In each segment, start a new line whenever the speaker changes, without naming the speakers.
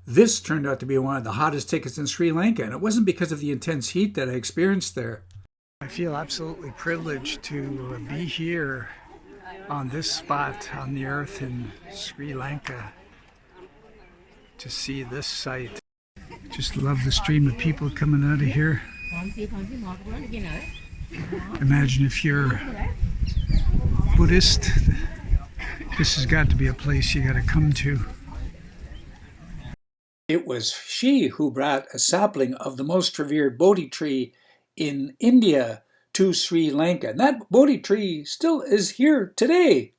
This turned out to be one of the hottest tickets in Sri Lanka, and it wasn't because of the intense heat that I experienced there. I feel absolutely privileged to be here on this spot on the earth in Sri Lanka to see this site. Just love the stream of people coming out of here. Imagine if you're Buddhist, this has got to be a place you got to come to. It was she who brought a sapling of the most revered Bodhi tree in India to Sri Lanka. And that Bodhi tree still is here today.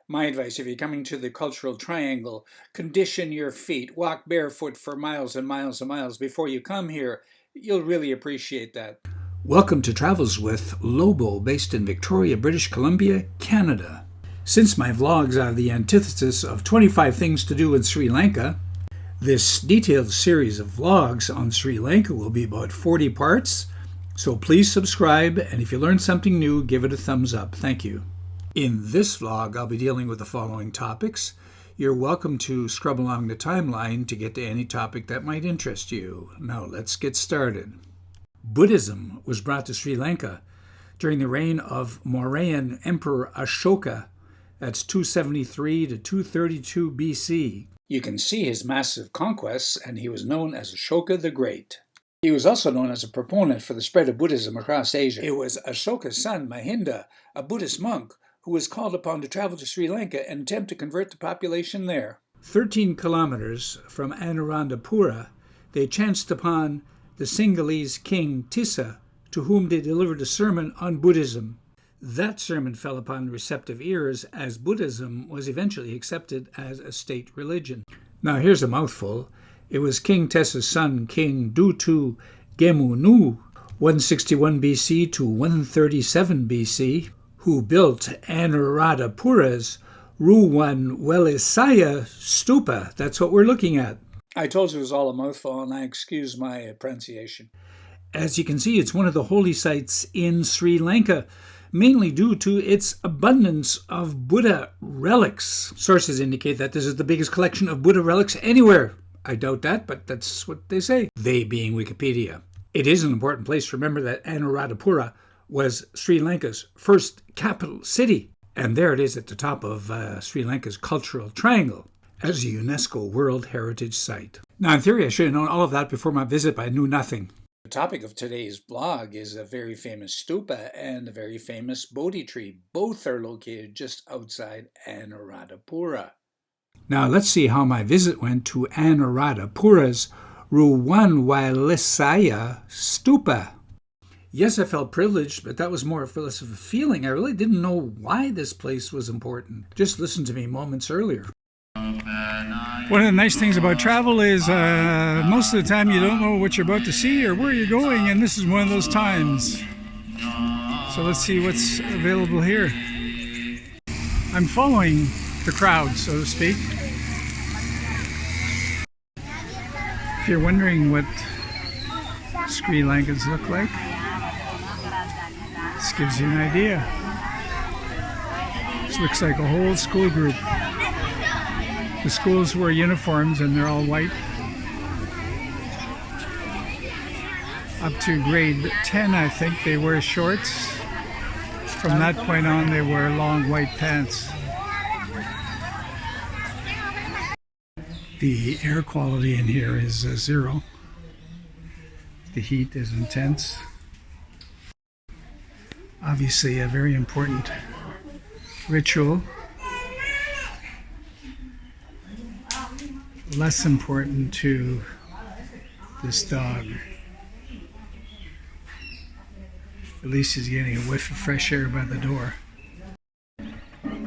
My advice, if you're coming to the cultural triangle, condition your feet, walk barefoot for miles and miles and miles before you come here. You'll really appreciate that. Welcome to Travels with Lobo, based in Victoria, British Columbia, Canada. Since my vlogs are the antithesis of 25 things to do in Sri Lanka, this detailed series of vlogs on Sri Lanka will be about 40 parts, so please subscribe, and if you learn something new, give it a thumbs up. Thank you. In this vlog, I'll be dealing with the following topics. You're welcome to scrub along the timeline to get to any topic that might interest you. Now let's get started. Buddhism was brought to Sri Lanka during the reign of Mauryan Emperor Ashoka. That's 273 to 232 BC. You can see his massive conquests, and he was known as Ashoka the Great. He was also known as a proponent for the spread of Buddhism across Asia. It was Ashoka's son, Mahinda, a Buddhist monk, who was called upon to travel to Sri Lanka and attempt to convert the population there. 13 kilometers from Anuradhapura, they chanced upon the Sinhalese king Tissa, to whom they delivered a sermon on Buddhism. That sermon fell upon receptive ears, as Buddhism was eventually accepted as a state religion. Now here's a mouthful. It was King Tissa's son, King Dutugemunu, 161 BC to 137 BC, who built Anuradhapura's Ruwanwelisaya Stupa. That's what we're looking at. I told you it was all a mouthful, and I excuse my pronunciation. As you can see, it's one of the holy sites in Sri Lanka, mainly due to its abundance of Buddha relics. Sources indicate that this is the biggest collection of Buddha relics anywhere. I doubt that, but that's what they say, they being Wikipedia. It is an important place to remember that Anuradhapura was Sri Lanka's first capital city, and there it is at the top of Sri Lanka's cultural triangle as a UNESCO World Heritage Site. Now, in theory, I should have known all of that before my visit, but I knew nothing. The topic of today's blog is a very famous stupa and a very famous Bodhi tree. Both are located just outside Anuradhapura. Now let's see how my visit went to Anuradhapura's Ruwanwelisaya Stupa. Yes, I felt privileged, but that was more or less of a feeling. I really didn't know why this place was important. Just listen to me moments earlier. One of the nice things about travel is most of the time you don't know what you're about to see or where you're going, and this is one of those times. So let's see what's available here. I'm following the crowd, so to speak. If you're wondering what Sri Lankans look like, this gives you an idea. This looks like a whole school group. The schools wear uniforms and they're all white. Up to grade 10, I think, they wear shorts. From that point on, they wear long white pants. The air quality in here is 0. The heat is intense. Obviously, a very important ritual. Less important to this dog. At least he's getting a whiff of fresh air by the door.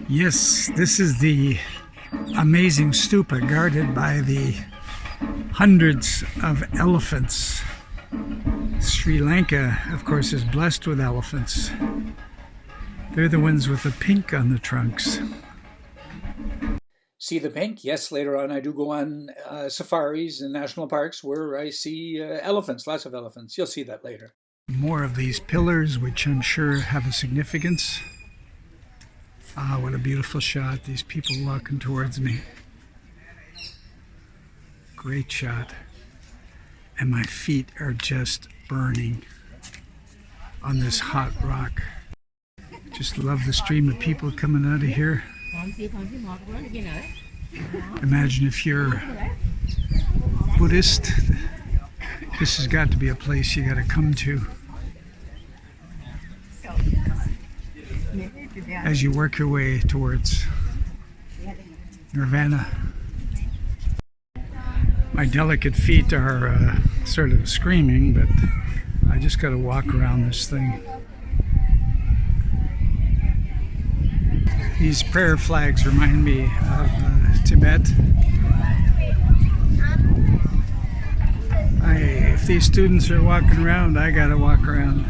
Yes, this is the amazing stupa guarded by the hundreds of elephants. Sri Lanka, of course, is blessed with elephants. They're the ones with the pink on the trunks. See the pink? Yes, later on I do go on safaris in national parks where I see elephants, lots of elephants. You'll see that later. More of these pillars, which I'm sure have a significance. Ah, what a beautiful shot. These people walking towards me. great shot. And my feet are just burning on this hot rock. Just love the stream of people coming out of here. Imagine if you're Buddhist, this has got to be a place you got to come to as you work your way towards nirvana. My delicate feet are sort of screaming, but I just got to walk around this thing. These prayer flags remind me of Tibet. If these students are walking around, I gotta walk around.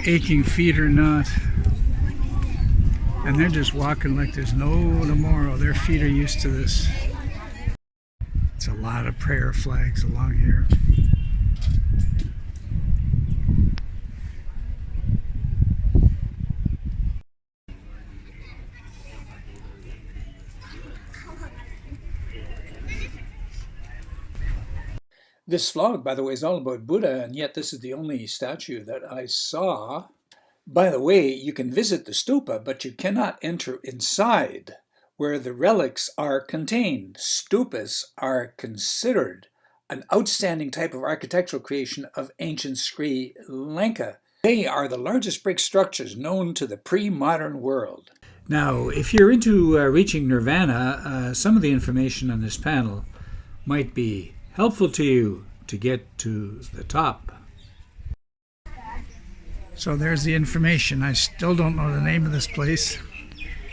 Aching feet or not. And they're just walking like there's no tomorrow. Their feet are used to this. It's a lot of prayer flags along here. This vlog, by the way, is all about Buddha, and yet this is the only statue that I saw. By the way, you can visit the stupa, but you cannot enter inside where the relics are contained. Stupas are considered an outstanding type of architectural creation of ancient Sri Lanka. They are the largest brick structures known to the pre-modern world. Now, if you're into reaching nirvana, some of the information on this panel might be helpful to you to get to the top. So there's the information. I still don't know the name of this place,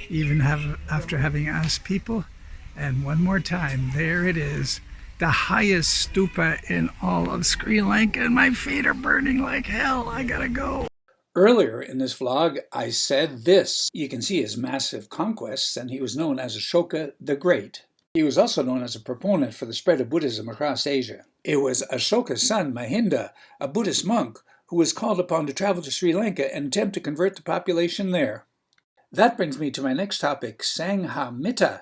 even after having asked people. And one more time, there it is, the highest stupa in all of Sri Lanka, and my feet are burning like hell. I gotta go. Earlier in this vlog, I said this. You can see his massive conquests, and he was known as Ashoka the Great. He was also known as a proponent for the spread of Buddhism across Asia. It was Ashoka's son, Mahinda, a Buddhist monk, who was called upon to travel to Sri Lanka and attempt to convert the population there. That brings me to my next topic, Sanghamitta,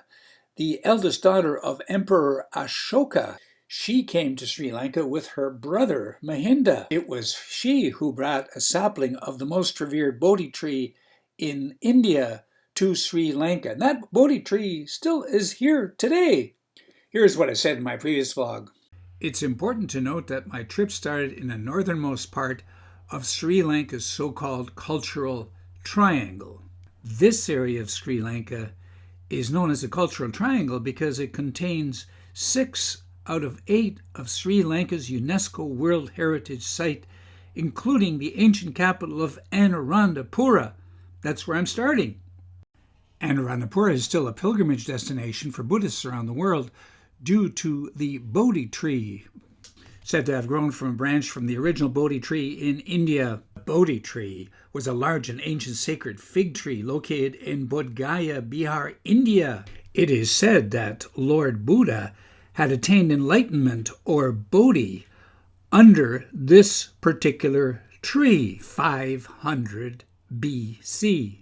the eldest daughter of Emperor Ashoka. She came to Sri Lanka with her brother, Mahinda. It was she who brought a sapling of the most revered Bodhi tree in India to Sri Lanka. And that Bodhi tree still is here today. Here's what I said in my previous vlog. It's important to note that my trip started in the northernmost part of Sri Lanka's so-called cultural triangle. This area of Sri Lanka is known as the Cultural Triangle because it contains 6 out of 8 of Sri Lanka's UNESCO World Heritage Site, including the ancient capital of Anuradhapura. That's where I'm starting. Anuradhapura is still a pilgrimage destination for Buddhists around the world due to the Bodhi tree, said to have grown from a branch from the original Bodhi tree in India. The Bodhi tree was a large and ancient sacred fig tree located in Bodh Gaya, Bihar, India. It is said that Lord Buddha had attained enlightenment, or Bodhi, under this particular tree, 500 BC.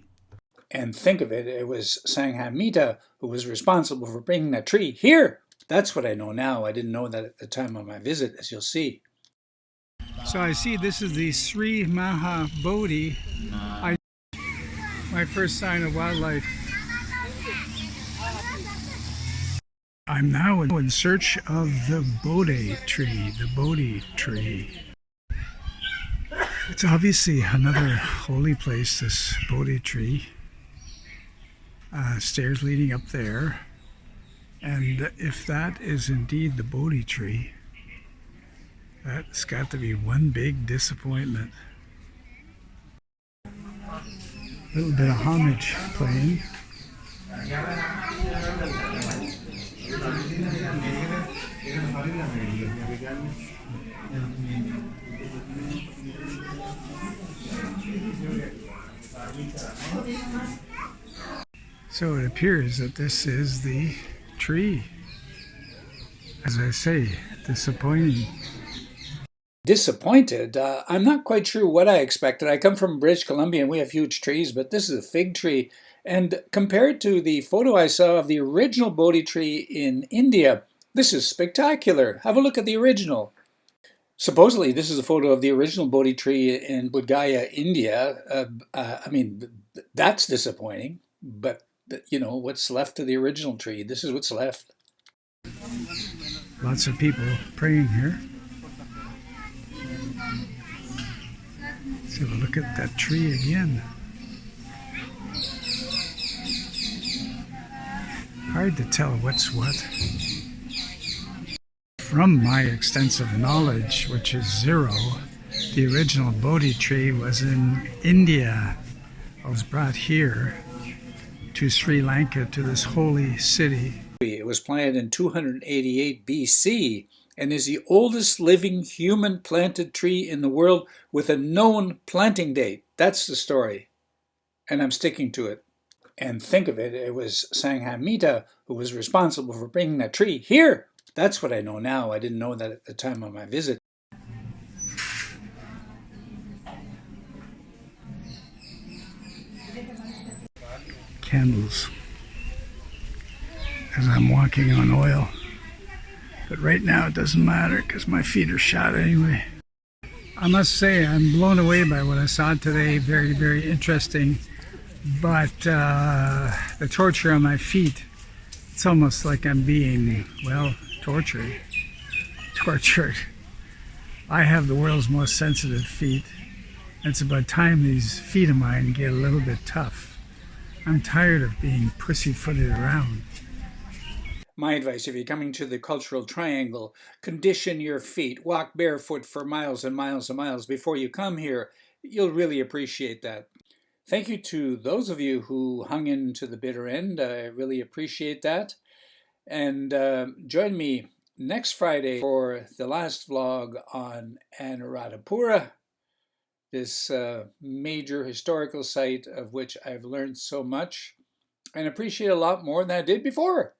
And think of it, it was Sanghamitta who was responsible for bringing that tree here. That's what I know now. I didn't know that at the time of my visit, as you'll see. So I see this is the Sri Maha Bodhi. My first sign of wildlife. I'm now in search of the Bodhi tree, It's obviously another holy place, this Bodhi tree. Stairs leading up there. And if that is indeed the Bodhi tree, that's got to be one big disappointment. A little bit of homage playing. So it appears that this is the tree. As I say, disappointing. Disappointed? I'm not quite sure what I expected. I come from British Columbia and we have huge trees, but this is a fig tree. And compared to the photo I saw of the original Bodhi tree in India, this is spectacular. Have a look at the original. Supposedly, this is a photo of the original Bodhi tree in Bodh Gaya, India. I mean, that's disappointing, but you know, what's left of the original tree? This is what's left.
Lots of people praying here. Let's have a look at that tree again. Hard to tell what's what. From my extensive knowledge, which is zero, the original Bodhi tree was in India. It was brought here to Sri Lanka, to this holy city.
It was planted in 288 BC and is the oldest living human planted tree in the world with a known planting date. That's the story, and I'm sticking to it. And think of it, it was Sanghamitta who was responsible for bringing that tree here. That's what I know now. I didn't know that at the time of my visit.
Candles as I'm walking on oil. But right now it doesn't matter because my feet are shot anyway. I must say I'm blown away by what I saw today. Very, very interesting. But the torture on my feet, it's almost like I'm being, well, tortured. I have the world's most sensitive feet. It's about time these feet of mine get a little bit tough. I'm tired of being pussyfooted around.
My advice, if you're coming to the Cultural Triangle, condition your feet. Walk barefoot for miles and miles and miles before you come here. You'll really appreciate that. Thank you to those of you who hung in to the bitter end. I really appreciate that. And join me next Friday for the last vlog on Anuradhapura, this major historical site of which I've learned so much and appreciate a lot more than I did before.